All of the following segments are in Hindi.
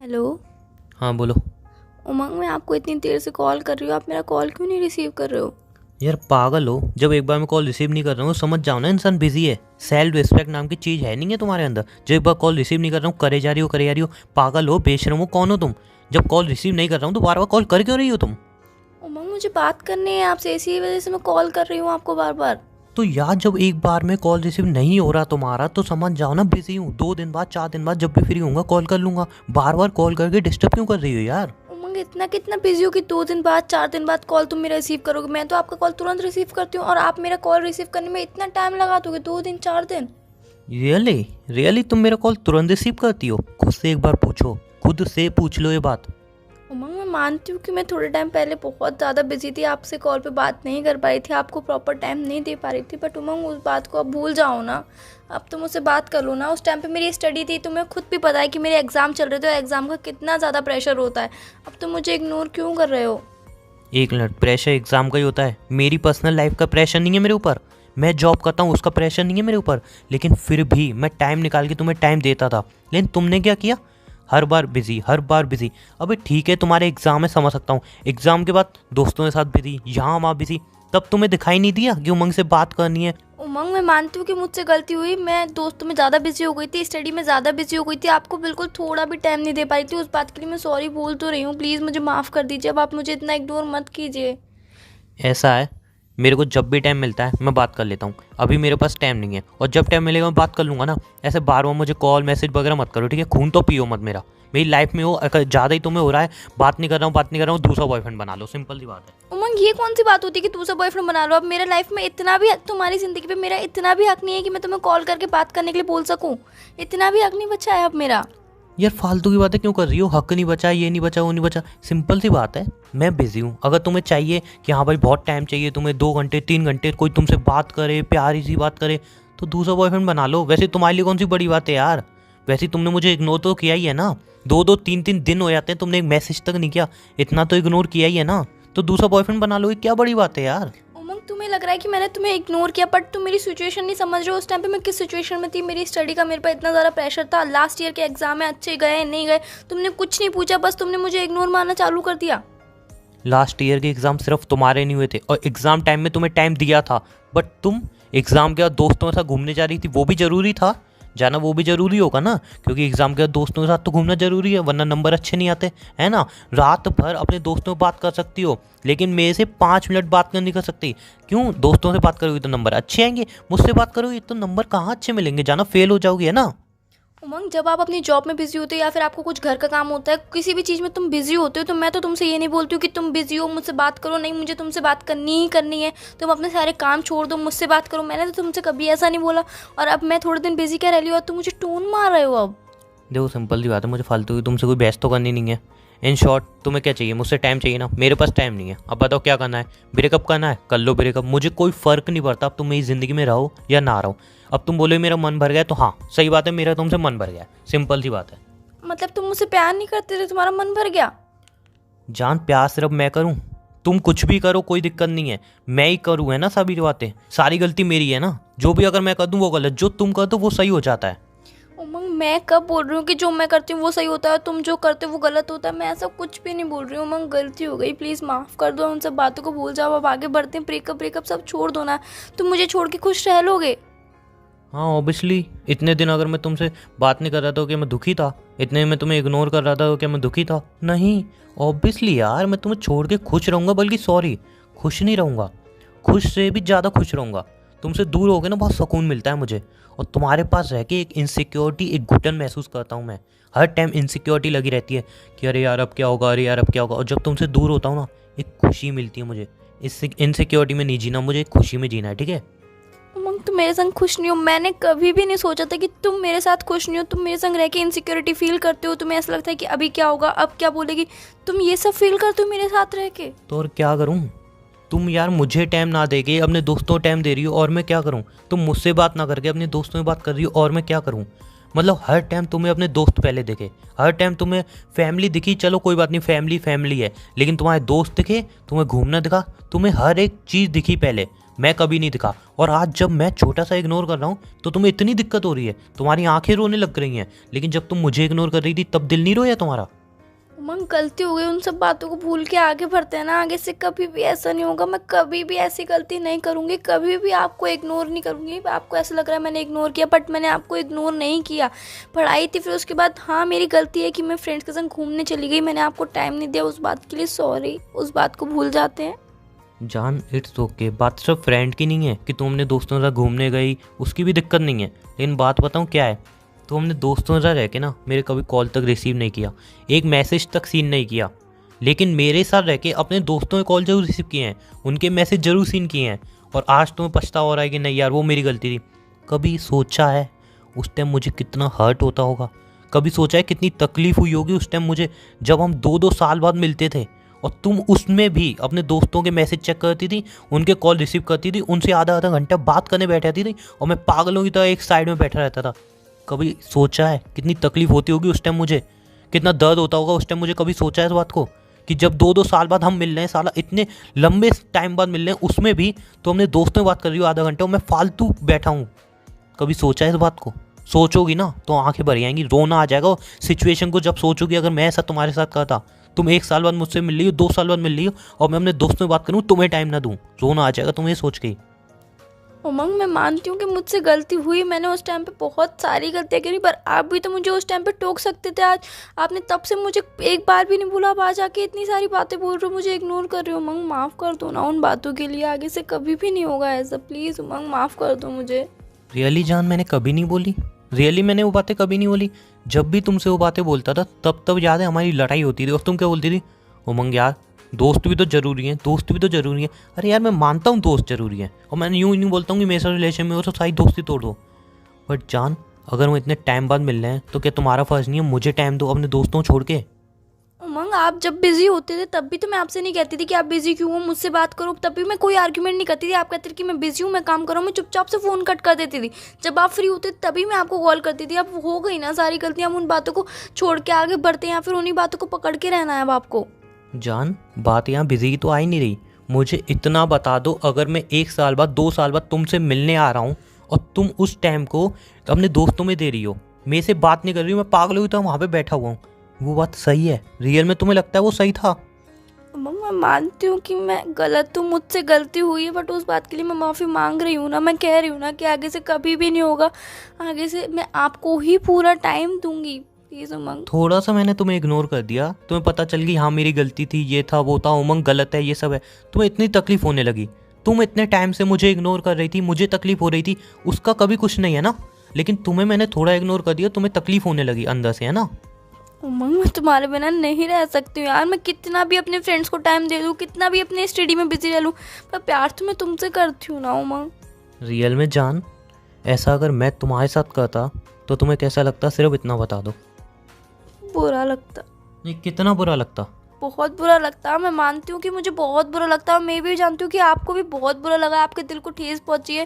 हेलो। हाँ बोलो। उमंग, मैं आपको इतनी देर से कॉल कर रही हूँ, आप मेरा कॉल क्यों नहीं रिसीव कर रहे हो? यार पागल हो, जब एक बार मैं कॉल रिसीव नहीं कर रहा हूँ समझ जाओ ना, इंसान बिजी है। सेल्फ रिस्पेक्ट नाम की चीज़ है नहीं है तुम्हारे अंदर। जो एक बार कॉल रिसीव नहीं कर रहा हूँ करे जा रही हो करे जा रही हो। पागल हो, बेशरम हो, कौन हो तुम? जब कॉल रिसीव नहीं कर रहा हूँ तो बार बार कॉल कर क्यों रही हो तुम? उमंग, मुझे बात करनी है आपसे, इसी वजह से मैं कॉल कर रही हूँ आपको बार बार। तो यार जब एक बार में कॉल रिसीव नहीं हो रहा तुम्हारा तो समझ जाओ ना बिजी हूँ। 2 दिन बाद 4 दिन बाद जब भी फ्री होऊंगा कॉल कर लूंगा। बार बार कॉल करके डिस्टर्ब क्यों कर रही हो यार? उमंग, इतना कितना बिजी हो कि 2 दिन बाद 4 दिन बाद कॉल तुम मेरा रिसीव करोगे? मैं तो आपका कॉल तुरंत रिसीव करती हूँ और आप मेरा कॉल रिसीव करने में इतना टाइम लगा दोगे? 2 दिन 4 दिन? रियली रियली तुम मेरा कॉल तुरंत रिसीव करती हो? खुद से एक बार पूछो, खुद से पूछ लो ये बात। उमंग, मैं मानती हूँ कि मैं थोड़े टाइम पहले बहुत ज़्यादा बिजी थी, आपसे कॉल पे बात नहीं कर पा रही थी, आपको प्रॉपर टाइम नहीं दे पा रही थी, बट उमंग उस बात को अब भूल जाओ ना। अब तो मुझसे बात कर लो ना। उस टाइम पे मेरी स्टडी थी, तुम्हें खुद भी पता है कि मेरे एग्ज़ाम चल रहे थे और एग्ज़ाम का कितना ज़्यादा प्रेशर होता है। अब तुम मुझे इग्नोर क्यों कर रहे हो? एक मिनट, प्रेशर एग्जाम का ही होता है? मेरी पर्सनल लाइफ का प्रेशर नहीं है मेरे ऊपर। मैं जॉब करता हूँ उसका प्रेशर नहीं है मेरे ऊपर। लेकिन फिर भी मैं टाइम निकाल के तुम्हें टाइम देता था। लेकिन तुमने क्या किया? हर बार बिजी, हर बार बिजी। अबे ठीक है तुम्हारे एग्जाम है, समझ सकता हूँ। एग्जाम के बाद दोस्तों के साथ बिजी, यहाँ वहाँ बिजी। तब तुम्हें दिखाई नहीं दिया कि उमंग से बात करनी है? उमंग, मैं मानती हूँ कि मुझसे गलती हुई, मैं दोस्तों में ज़्यादा बिजी हो गई थी, स्टडी में ज़्यादा बिजी हो गई थी, आपको बिल्कुल थोड़ा भी टाइम नहीं दे पाई थी। उस बात के लिए मैं सॉरी बोल तो रही हूँ, प्लीज़ मुझे माफ़ कर दीजिए। अब आप मुझे इतना इग्नोर मत कीजिए। ऐसा है, मेरे को जब भी टाइम मिलता है मैं बात कर लेता हूँ। अभी मेरे पास टाइम नहीं है और जब टाइम मिलेगा मैं बात कर लूँगा ना। ऐसे बार बार मुझे कॉल मैसेज वगैरह मत करो, ठीक है? खून तो पियो मत मेरा। मेरी लाइफ में हो, अगर ज़्यादा ही तुम्हें हो रहा है बात नहीं कर रहा हूँ, बात नहीं कर रहा हूँ, दूसरा बॉयफ्रेंड बना लो, सिंपल सी बात है। उमंग, ये कौन सी बात होती है कि दूसरा बॉयफ्रेंड बना लो? अब मेरे लाइफ में इतना भी तुम्हारी ज़िंदगी पे मेरा इतना भी हक नहीं है कि मैं तुम्हें कॉल करके बात करने के लिए बोल सकूं। इतना भी हक नहीं बचा है अब मेरा। यार फालतू की बातें क्यों कर रही हो? हक नहीं बचा, ये नहीं बचा, वो नहीं बचा। सिंपल सी बात है, मैं बिजी हूँ। अगर तुम्हें चाहिए कि हाँ भाई बहुत टाइम चाहिए तुम्हें, 2 घंटे 3 घंटे कोई तुमसे बात करे, प्यारी सी बात करे, तो दूसरा बॉयफ्रेंड बना लो। वैसे तुम्हारे लिए कौन सी बड़ी बात है यार? वैसे तुमने मुझे इग्नोर तो किया ही है ना। 2-2 3-3 दिन हो जाते हैं तुमने एक मैसेज तक नहीं किया, इतना तो इग्नोर किया ही है ना। तो दूसरा बॉयफ्रेंड बना लो, ये क्या बड़ी बात है यार? उमंग, तुम्हें लग रहा है कि मैंने तुम्हें इग्नोर किया, बट तुम मेरी सिचुएशन नहीं समझ रहे हो। उस टाइम पे मैं किस सिचुएशन में थी, मेरी स्टडी का मेरे पर इतना ज़्यादा प्रेशर था, लास्ट ईयर के एग्जाम में अच्छे गए नहीं गए, तुमने कुछ नहीं पूछा, बस तुमने मुझे इग्नोर मारना चालू कर दिया। लास्ट ईयर के एग्ज़ाम सिर्फ तुम्हारे नहीं हुए थे और एग्ज़ाम टाइम में तुम्हें टाइम दिया था। बट तुम एग्ज़ाम के बाद दोस्तों के साथ घूमने जा रही थी, वो भी ज़रूरी था जाना, वो भी ज़रूरी होगा ना, क्योंकि एग्ज़ाम के बाद दोस्तों के साथ तो घूमना ज़रूरी है, वरना नंबर अच्छे नहीं आते, है ना? रात भर अपने दोस्तों से बात कर सकती हो, लेकिन मेरे से 5 मिनट बात नहीं कर सकती। क्यों? दोस्तों से बात करोगी तो नंबर अच्छे आएंगे, मुझसे बात करोगी तो नंबर कहाँ अच्छे मिलेंगे? जाना, फेल हो जाओगी, है ना? उमंग, जब आप अपनी जॉब में बिजी होते हो या फिर आपको कुछ घर का काम होता है, किसी भी चीज़ में तुम बिजी होते हो, तो मैं तो तुमसे ये नहीं बोलती हूँ कि तुम बिजी हो मुझसे बात करो, नहीं, मुझे तुमसे बात करनी ही करनी है। तुम अपने सारे काम छोड़ दो, मुझसे बात करो। मैंने तो तुमसे कभी ऐसा नहीं बोला। और अब मैं थोड़े दिन बिजी क्या रह रही हूँ और तुम मुझे टोन मार रहे हो अब। देखो सिंपल सी बात है, मुझे फालतू की तुमसे कोई बहस तो करनी नहीं है। इन शॉर्ट तुम्हें क्या चाहिए? मुझसे टाइम चाहिए ना, मेरे पास टाइम नहीं है। अब बताओ क्या करना है? ब्रेकअप करना है, कर लो ब्रेकअप, मुझे कोई फ़र्क नहीं पड़ता अब तुम मेरी ज़िंदगी में रहो या ना रहो। अब तुम बोले मेरा मन भर गया, तो हाँ सही बात है, मेरा तुमसे मन भर गया, सिंपल सी बात है। मतलब तुम मुझसे प्यार नहीं करते थे, तुम्हारा मन भर गया? जान, प्यार सिर्फ मैं करूँ? तुम कुछ भी करो कोई दिक्कत नहीं है, मैं ही करूँ, है ना? सभी बातें, सारी गलती मेरी है ना। जो भी अगर मैं कर दूँ वो गलत, जो तुम कर दो वो सही हो जाता है। उमंग, मैं कब बोल रही हूँ कि जो मैं करती हूँ वो सही होता है, तुम जो करते हो वो गलत होता है? मैं ऐसा कुछ भी नहीं बोल रही हूँ। उमंग, गलती हो गई, प्लीज़ माफ़ कर दो, उन सब बातों को भूल जाओ, अब आगे बढ़ते हैं। ब्रेकअप ब्रेकअप सब छोड़ दो ना। तुम मुझे छोड़ के खुश रह लोगे? हाँ ऑब्वियसली, इतने दिन अगर मैं तुमसे बात नहीं कर रहा था तो क्या मैं दुखी था? इतने मैं तुम्हें इग्नोर कर रहा था तो क्या मैं दुखी था? नहीं। ऑब्वियसली यार, मैं तुम्हें छोड़ के खुश रहूँगा, बल्कि सॉरी, खुश नहीं रहूँगा, खुश से भी ज़्यादा खुश रहूँगा। तुमसे दूर हो गए ना, बहुत सुकून मिलता है मुझे। और तुम्हारे पास रह के एक इनसिक्योरिटी, एक घुटन महसूस करता हूँ मैं। हर टाइम इनसिक्योरिटी लगी रहती है कि अरे यार अब क्या होगा, अरे यार अब क्या होगा। और जब तुमसे दूर होता हूँ ना, एक खुशी मिलती है मुझे। इससे इनसिक्योरिटी में नहीं जीना, मुझे एक खुशी में जीना है, ठीक है? उमंग, तुम मेरे संग खुश नहीं हो। मैंने कभी भी नहीं सोचा था कि तुम मेरे साथ खुश नहीं हो। तुम मेरे संग रह के इनसिक्योरिटी फील करते हो, तुम्हें ऐसा लगता है कि अभी क्या होगा, अब क्या बोलेगी, तुम ये सब फील करते हो मेरे साथ रह के। तो और क्या करूँ? तुम यार मुझे टाइम ना देके अपने दोस्तों को टाइम दे रही हो, और मैं क्या करूं? तुम मुझसे बात ना करके अपने दोस्तों से बात कर रही हो, और मैं क्या करूं? मतलब हर टाइम तुम्हें अपने दोस्त पहले दिखे, हर टाइम तुम्हें फैमिली दिखी, चलो कोई बात नहीं, फैमिली फैमिली है, लेकिन तुम्हारे दोस्त दिखे, तुम्हें घूमना दिखा, तुम्हें हर एक चीज़ दिखी पहले। मैं कभी नहीं दिखा। और आज जब मैं छोटा सा इग्नोर कर रहा हूँ तो तुम्हें इतनी दिक्कत हो रही है, तुम्हारी आंखें रोने लग रही हैं। लेकिन जब तुम मुझे इग्नोर कर रही थी तब दिल नहीं रोया तुम्हारा? उमंग गलती हो गई, उन सब बातों को भूल के आगे बढ़ते हैं ना। आगे से कभी भी ऐसा नहीं होगा, मैं कभी भी ऐसी गलती नहीं करूँगी, कभी भी आपको इग्नोर नहीं करूँगी। आपको ऐसा लग रहा है मैंने इग्नोर किया, बट मैंने आपको इग्नोर नहीं किया। पढ़ाई थी, फिर उसके बाद हाँ मेरी गलती है कि मैं फ्रेंड्स के संग घूमने चली गई, मैंने आपको टाइम नहीं दिया, उस बात के लिए सॉरी। उस बात को भूल जाते हैं। जान इट्स ओके, बात सिर्फ फ्रेंड की नहीं है कि तुम अपने दोस्तों के साथ घूमने गई, उसकी भी दिक्कत नहीं है। लेकिन बात बताऊँ क्या है, तो हमने दोस्तों के साथ रह के ना मेरे कभी कॉल तक रिसीव नहीं किया, एक मैसेज तक सीन नहीं किया। लेकिन मेरे साथ रह के अपने दोस्तों के कॉल जरूर रिसीव किए हैं, उनके मैसेज जरूर सीन किए हैं। और आज तुम्हें पछतावा हो रहा है कि नहीं यार वो मेरी गलती थी। कभी सोचा है उस टाइम मुझे कितना हर्ट होता होगा? कभी सोचा है कितनी तकलीफ़ हुई होगी उस टाइम मुझे, जब हम 2-2 साल बाद मिलते थे और तुम उसमें भी अपने दोस्तों के मैसेज चेक करती थी, उनके कॉल रिसीव करती थी, उनसे आधा आधा घंटा बात करने बैठ जाती थी और मैं पागलों की तरह एक साइड में बैठा रहता था। कभी सोचा है कितनी तकलीफ होती होगी उस टाइम मुझे, कितना दर्द होता होगा उस टाइम मुझे? कभी सोचा है इस बात को कि जब 2-2 साल बाद हम मिल रहे हैं, साला इतने लंबे टाइम बाद मिल रहे हैं, उसमें भी तो हमने दोस्तों में बात कर रही हो आधा घंटा और मैं फालतू बैठा हूँ? कभी सोचा है इस बात को? सोचोगी ना तो आंखें भर आएंगी, रोना आ जाएगा। सिचुएशन को जब सोचोगी, अगर मैं ऐसा तुम्हारे साथ करता, तुम 1 साल बाद मुझसे मिल रही हो, 2 साल बाद मिल रही हो और मैं अपने दोस्तों में बात करूँ, तुम्हें टाइम ना दूँ, रोना आ जाएगा तुम्हें सोच के। उमंग मैं मानती हूँ कि मुझसे गलती हुई, मैंने उस टाइम पे बहुत सारी गलतियाँ करी, पर आप भी तो मुझे उस टाइम पे टोक सकते थे। आज आपने तब से मुझे एक बार भी नहीं बोला, आप आज आके इतनी सारी बातें बोल रहे हो, मुझे इग्नोर कर रहे हो। उमंग माफ़ कर दो ना उन बातों के लिए, आगे से कभी भी नहीं होगा ऐसा। प्लीज़ उमंग माफ़ कर दो मुझे। रियली जान मैंने कभी नहीं बोली, रियली मैंने वो बातें कभी नहीं बोली। जब भी तुमसे वो बातें बोलता था तब याद है हमारी लड़ाई होती थी और तुम क्या बोलती थी? उमंग यार दोस्त भी तो ज़रूरी है, दोस्त भी तो ज़रूरी है। अरे यार मैं मानता हूँ दोस्त ज़रूरी है और मैं यूँ नहीं बोलता हूँ कि मेरे साथ रिलेशन में हो तो सारी दोस्ती तोड़ दो। बट जान अगर हम इतने टाइम बाद मिल रहे हैं तो क्या तुम्हारा फ़र्ज़ नहीं है मुझे टाइम दो अपने दोस्तों को छोड़ के? उमंग आप जब बिजी होते थे तब भी तो मैं आपसे नहीं कहती थी कि आप बिजी क्यों हो, मुझसे बात करो, तब भी मैं कोई आर्ग्यूमेंट नहीं करती थी। आप कहते थे कि मैं बिजी हूँ, मैं काम कर रहा हूँ, मैं चुपचाप से फ़ोन कट कर देती थी। जब आप फ्री होते तभी मैं आपको कॉल करती थी। अब हो गई ना सारी गलतियाँ, हम उन बातों को छोड़ के आगे बढ़ते हैं या फिर उन्हीं बातों को पकड़ के रहना है अब आपको? जान बात यहाँ बिजी की तो आ ही नहीं रही, मुझे इतना बता दो, अगर मैं 1 साल बाद 2 साल बाद तुमसे मिलने आ रहा हूँ और तुम उस टाइम को अपने दोस्तों में दे रही हो, मेरे से बात नहीं कर रही हो, मैं पागल हुई तो वहाँ पे बैठा हुआ हूँ, वो बात सही है? रियल में तुम्हें लगता है वो सही था? उमंग मैं मानती हूँ कि मैं गलत हूँ, मुझसे गलती हुई है, बट उस बात के लिए मैं माफ़ी मांग रही हूँ ना। मैं कह रही हूँ ना कि आगे से कभी भी नहीं होगा, आगे से मैं आपको ही पूरा टाइम दूंगी। प्लीज़ उमंग। थोड़ा सा मैंने तुम्हें इग्नोर कर दिया, तुम्हें पता चल गई हाँ मेरी गलती थी, ये था वो था, उमंग गलत है, ये सब है, तुम्हें इतनी तकलीफ होने लगी। तुम इतने टाइम से मुझे इग्नोर कर रही थी, मुझे तकलीफ हो रही थी, उसका कभी कुछ नहीं है ना। लेकिन तुम्हें मैंने थोड़ा इग्नोर कर दिया, तुम्हें तकलीफ होने लगी अंदर से, है ना? उमंग मैं तुम्हारे बिना नहीं रह सकती हूँ यार। मैं कितना भी अपने फ्रेंड्स को टाइम दे दूँ, कितना भी अपने स्टडी में बिजी रह लूँ, पर प्यार तो मैं तुमसे करती हूँ ना उमंग। रियल में जान ऐसा अगर मैं तुम्हारे साथ करता तो तुम्हें कैसा लगता, सिर्फ इतना बता दो। बुरा लगता। ये कितना बुरा लगता? बहुत बुरा लगता। मैं मानती हूँ कि मुझे बहुत बुरा लगता है, मैं भी जानती हूँ कि आपको भी बहुत बुरा लगा, आपके दिल को ठेस पहुँची है,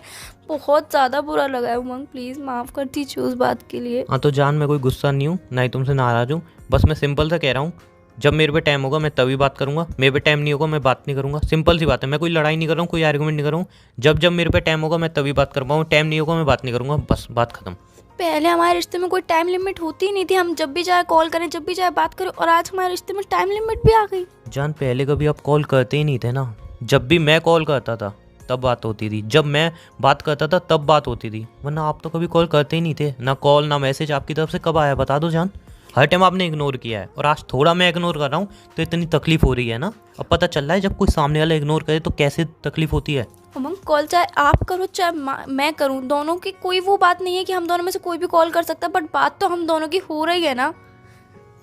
बहुत ज़्यादा बुरा लगा है। उमंग प्लीज़ माफ़ कर दीजिए उस बात के लिए। हाँ तो जान मैं कोई गुस्सा नहीं हूँ, ना ही तुमसे नाराज़ हूँ, बस मैं सिंपल सा कह रहा हूँ, जब मेरे पे टाइम होगा मैं तभी बात करूँगा, मेरे पे टाइम नहीं होगा मैं बात नहीं करूँगा। सिंपल सी बात है, मैं कोई लड़ाई नहीं कर रहा हूँ, कोई आर्गुमेंट नहीं कर रहा हूँ। जब जब मेरे पे टाइम होगा मैं तभी बात कर पाऊँ, टाइम नहीं होगा मैं बात नहीं करूँगा, बस बात खत्म। पहले हमारे रिश्ते में कोई टाइम लिमिट होती ही नहीं थी, हम जब भी चाहे कॉल करें, जब भी चाहे बात करें, और आज हमारे रिश्ते में टाइम लिमिट भी आ गई। जान पहले कभी आप कॉल करते ही नहीं थे ना, जब भी मैं कॉल करता था तब बात होती थी, जब मैं बात करता था तब बात होती थी, वरना आप तो कभी कॉल करते ही नहीं थे। ना कॉल ना मैसेज आपकी तरफ से कब आया बता दो जान? हर टाइम आपने इग्नोर किया है और आज थोड़ा मैं इग्नोर कर रहा हूँ तो इतनी तकलीफ हो रही है ना। अब पता चल रहा है जब कोई सामने वाला इग्नोर करे तो कैसे तकलीफ होती है। उमंग कॉल चाहे आप करो चाहे मैं करूं, दोनों की कोई वो बात नहीं है कि हम दोनों में से कोई भी कॉल कर सकता है, बट बात तो हम दोनों की हो रही है ना।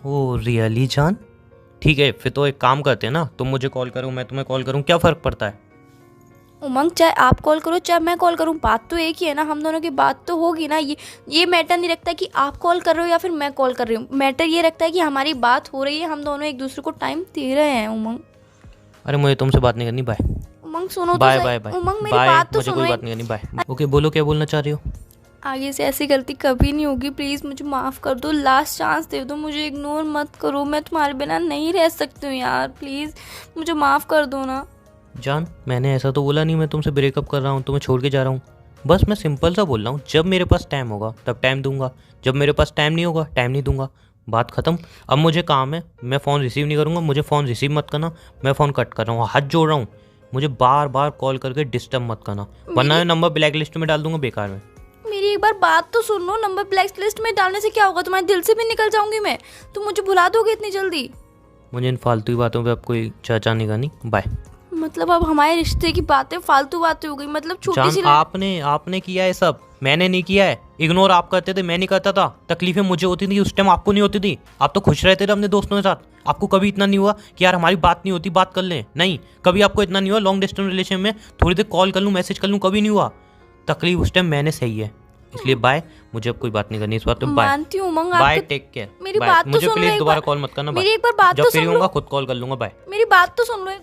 ओ रियली जान? ठीक है फिर तो एक काम करते हैं ना, तुम मुझे कॉल करो मैं तुम्हें कॉल करूँ, क्या फ़र्क पड़ता है? उमंग चाहे आप कॉल करो चाहे मैं कॉल करूं, बात तो एक ही है ना, हम दोनों की बात तो होगी ना। ये मैटर नहीं रखता कि आप कॉल कर रहे हो या फिर मैं कॉल कर रही हूँ, मैटर ये रखता है कि हमारी बात हो रही है, हम दोनों एक दूसरे को टाइम दे रहे हैं। उमंग अरे मुझे तुमसे बात नहीं करनी, बाय। उमंग सुनो तो बाय सही। बाय बाय उमंग मेरी बाय, बात तो मुझे सुनो। कोई बात नहीं करनी, बाय। ओके बोलो क्या बोलना चाह रही हो? आगे से ऐसी गलती कभी नहीं होगी, प्लीज़ मुझे माफ़ कर दो, लास्ट चांस दे दो, मुझे इग्नोर मत करो, मैं तुम्हारे बिना नहीं रह सकती हूँ यार, प्लीज़ मुझे माफ़ कर दो ना। जान, मैंने ऐसा तो बोला नहीं मैं तुमसे ब्रेकअप कर रहा हूँ, तुम्हें छोड़ के जा रहा हूँ। बस मैं सिंपल सा बोल रहा हूँ, जब मेरे पास टाइम होगा तब टाइम दूंगा, जब मेरे पास टाइम नहीं होगा टाइम नहीं दूंगा। बात ख़त्म। अब मुझे काम है, मैं फ़ोन रिसीव नहीं करूँगा, मुझे फ़ोन रिसीव मत करना, मैं फ़ोन कट कर रहा हूँ, हाथ जोड़ रहा हूँ। मुझे बार बार कॉल करके डिस्टर्ब मत करना, वरना मैं नंबर ब्लैक लिस्ट में डाल दूंगा बेकार में। मेरी एक बार बात तो सुन लो, नंबर ब्लैक लिस्ट में डालने से क्या होगा, तुम्हारे दिल से भी निकल जाऊंगी मैं, तुम मुझे भुला दोगे इतनी जल्दी? मुझे इन फालतू की बातों पे अब कोई चर्चा नहीं करनी, बाय। मतलब अब हमारे रिश्ते की बातें फालतू बातें हो गई, मतलब छोटी जान, सी आपने किया है सब, मैंने नहीं किया है। इग्नोर आप करते थे, मैं नहीं करता था। तकलीफें मुझे होती थी उस टाइम, आपको नहीं होती थी। आप तो खुश रहते थे अपने दोस्तों के साथ। आपको कभी इतना नहीं हुआ कि यार हमारी बात नहीं होती, बात कर लें? नहीं, कभी आपको इतना नहीं हुआ लॉन्ग डिस्टेंस रिलेशन में थोड़ी देर कॉल कर लूँ, मैसेज कर लूँ, कभी नहीं हुआ। तकलीफ उस टाइम मैंने सही है, इसलिए बाय। मुझे अब कोई बात नहीं करनी इस बात पे, बाय। मानती हूँ उमंग, बाय, टेक केयर। मेरी बात तो मुझे सुन लो प्लीज एक दोबारा बार। कॉल मत करना, मेरी बाय। एक बार बात जब तो फ्री सुन होऊंगा लो, खुद कॉल कर लूंगा, बाय। मेरी बात तो सुन लो।